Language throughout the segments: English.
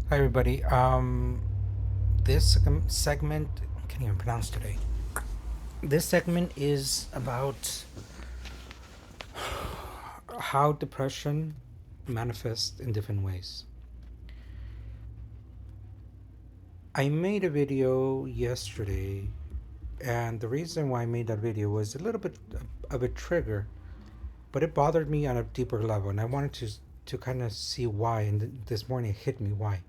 Hi everybody. This segment I can't even pronounce today. This segment is about how depression manifests in different ways. I made a video yesterday, and the reason why I made that video was a little bit of a trigger, but it bothered me on a deeper level, and I wanted to kind of see why. And this morning it hit me why.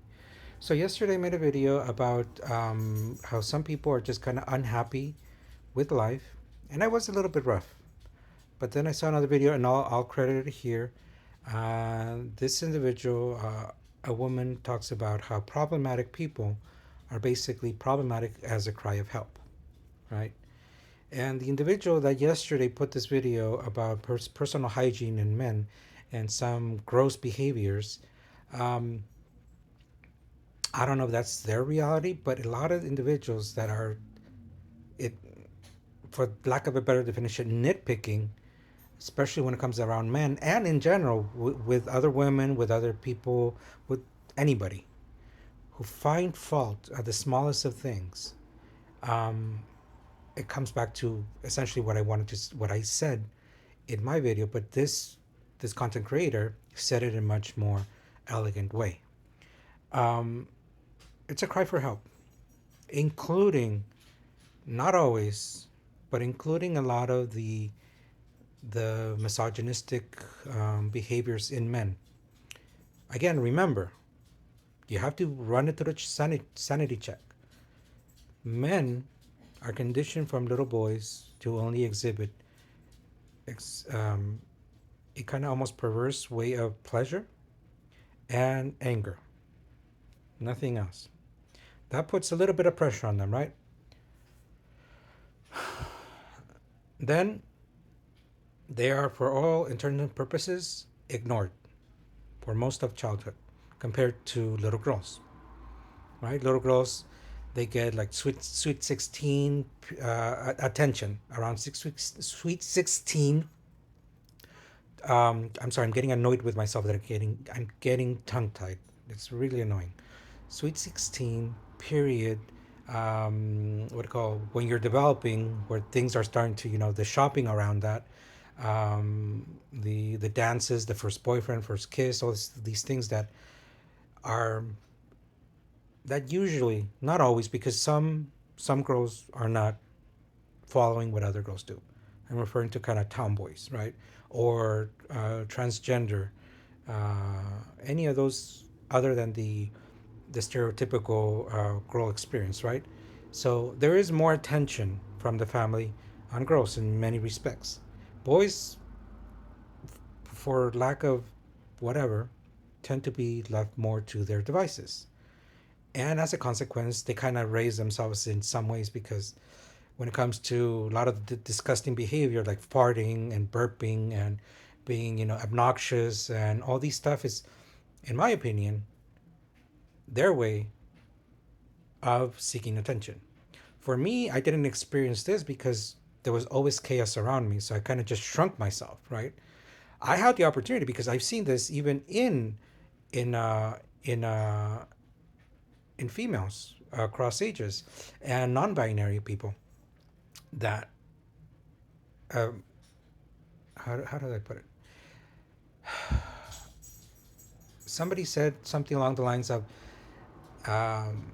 So yesterday I made a video about how some people are just kind of unhappy with life, and I was a little bit rough. But then I saw another video, and I'll credit it here. This individual, a woman, talks about how problematic people are basically problematic as a cry of help, right? And the individual that yesterday put this video about personal hygiene in men and some gross behaviors, um, I don't know if that's their reality, but a lot of individuals that are, it, for lack of a better definition, nitpicking, especially when it comes around men and in general with other women, with other people, with anybody who find fault at the smallest of things. Um, it comes back to essentially what I said in my video, but this content creator said it in a much more elegant way. Um, it's a cry for help, including not always, but including a lot of the misogynistic behaviors in men. Again, remember, you have to run it through the sanity check. Men are conditioned from little boys to only exhibit ex, um, a kind of almost perverse way of pleasure and anger. Nothing else. That puts a little bit of pressure on them, right? Then they are, for all intents and purposes, ignored for most of childhood compared to little girls, right? Little girls, they get like sweet 16 attention around 6 weeks, sweet 16. I'm sorry, I'm getting annoyed with myself that I'm getting tongue tied. It's really annoying. Sweet 16 period. What do you call when you're developing, where things are starting to, the shopping around that, the dances, the first boyfriend, first kiss, all these things are that usually, not always, because some girls are not following what other girls do. I'm referring to kind of tomboys, right? Or transgender, any of those other than the stereotypical girl experience, right? So there is more attention from the family on girls in many respects. Boys, for lack of whatever, tend to be left more to their devices. And as a consequence, they kind of raise themselves in some ways because when it comes to a lot of the disgusting behavior like farting and burping and being, obnoxious and all these stuff is, in my opinion, their way of seeking attention. For me, I didn't experience this because there was always chaos around me, so I kind of just shrunk myself, right? I had the opportunity because I've seen this even in uh, in uh, in females across ages and non-binary people that um, how did I put it? Somebody said something along the lines of um,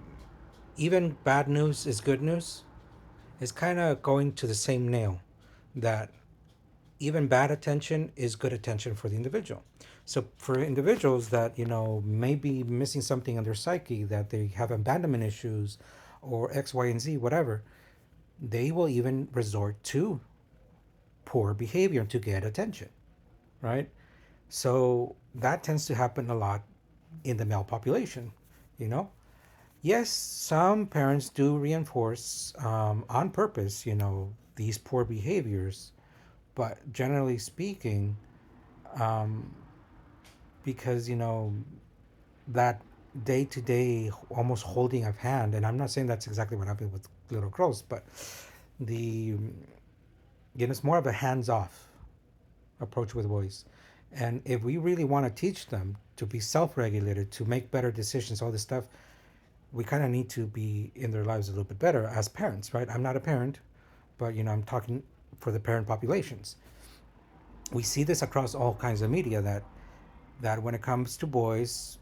even bad news is good news. It's kind of going to the same nail that even bad attention is good attention for the individual. So for individuals that may be missing something in their psyche, that they have abandonment issues or X, Y, and Z, whatever, they will even resort to poor behavior to get attention, right? So that tends to happen a lot in the male population, you know? Yes, some parents do reinforce on purpose, these poor behaviors, but generally speaking, um, because, that day to day almost holding of hand, and I'm not saying that's exactly what happened with little girls, but the, it's more of a hands off approach with boys. And if we really want to teach them to be self-regulated, to make better decisions, all this stuff, we kind of need to be in their lives a little bit better as parents, right? I'm not a parent, but I'm talking for the parent populations. We see this across all kinds of media that when it comes to boys,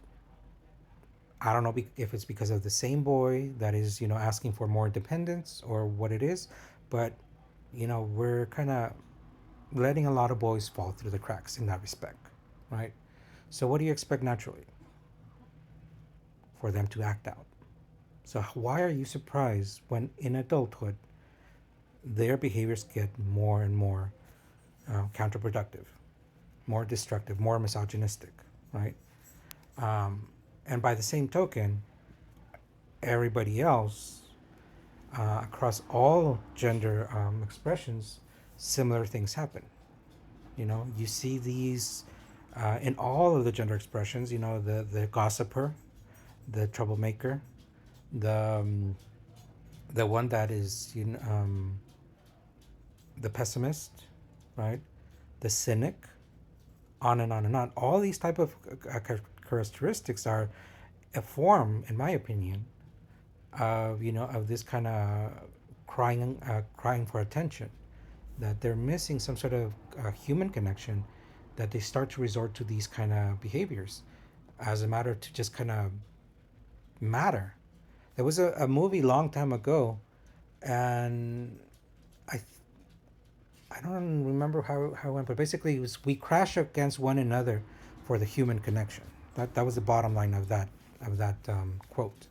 I don't know if it's because of the same boy that is asking for more independence or what it is, but we're kind of letting a lot of boys fall through the cracks in that respect, right? So what do you expect naturally? For them to act out. So why are you surprised when in adulthood their behaviors get more and more counterproductive, more destructive, more misogynistic, right? Um, and by the same token, everybody else across all gender expressions, similar things happen. You see these in all of the gender expressions. The gossiper, the troublemaker, the the one that is the pessimist, right? The cynic, on and on and on. All these type of characteristics are a form, in my opinion, of of this kind of crying for attention. That they're missing some sort of human connection, that they start to resort to these kind of behaviors as a matter to just kind of matter. There was a movie long time ago, and I I don't remember how it went, but basically it was we crash against one another for the human connection. That was the bottom line of that quote,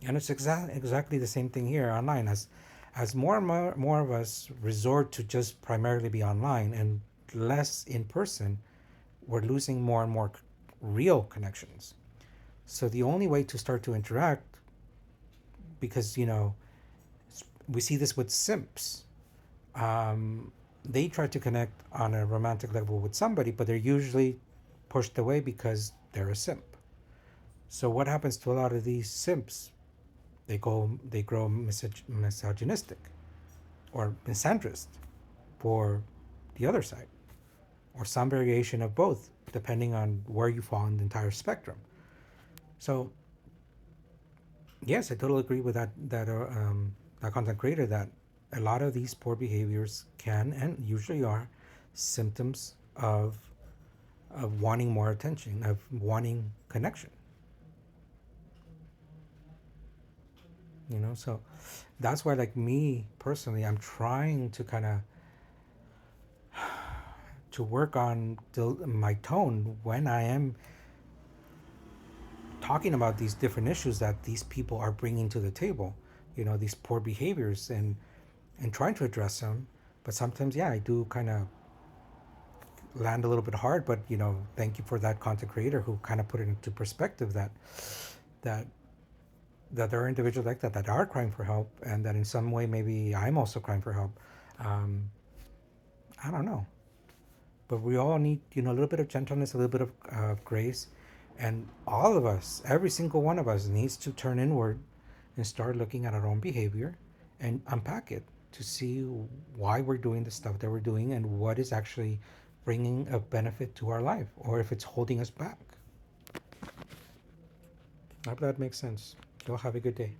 and it's exactly the same thing here online. As more and more of us resort to just primarily be online and less in person, we're losing more and more real connections. So the only way to start to interact, because we see this with simps, they try to connect on a romantic level with somebody, but they're usually pushed away because they're a simp. So what happens to a lot of these simps? They grow misogynistic or misandrist for the other side, or some variation of both, depending on where you fall in the entire spectrum. So yes, I totally agree with that content creator, that a lot of these poor behaviors can and usually are symptoms of wanting more attention, of wanting connection. So that's why, like me personally, I'm trying to kind of to work on my tone when I am talking about these different issues that these people are bringing to the table. These poor behaviors, and trying to address them. But sometimes, yeah, I do kind of land a little bit hard. But thank you for that content creator who kind of put it into perspective, that that there are individuals like that are crying for help, and that in some way maybe I'm also crying for help. Um, I don't know, but we all need a little bit of gentleness, a little bit of grace, and all of us, every single one of us, needs to turn inward and start looking at our own behavior and unpack it to see why we're doing the stuff that we're doing and what is actually bringing a benefit to our life, or if it's holding us back. I hope that makes sense. You'll have a good day.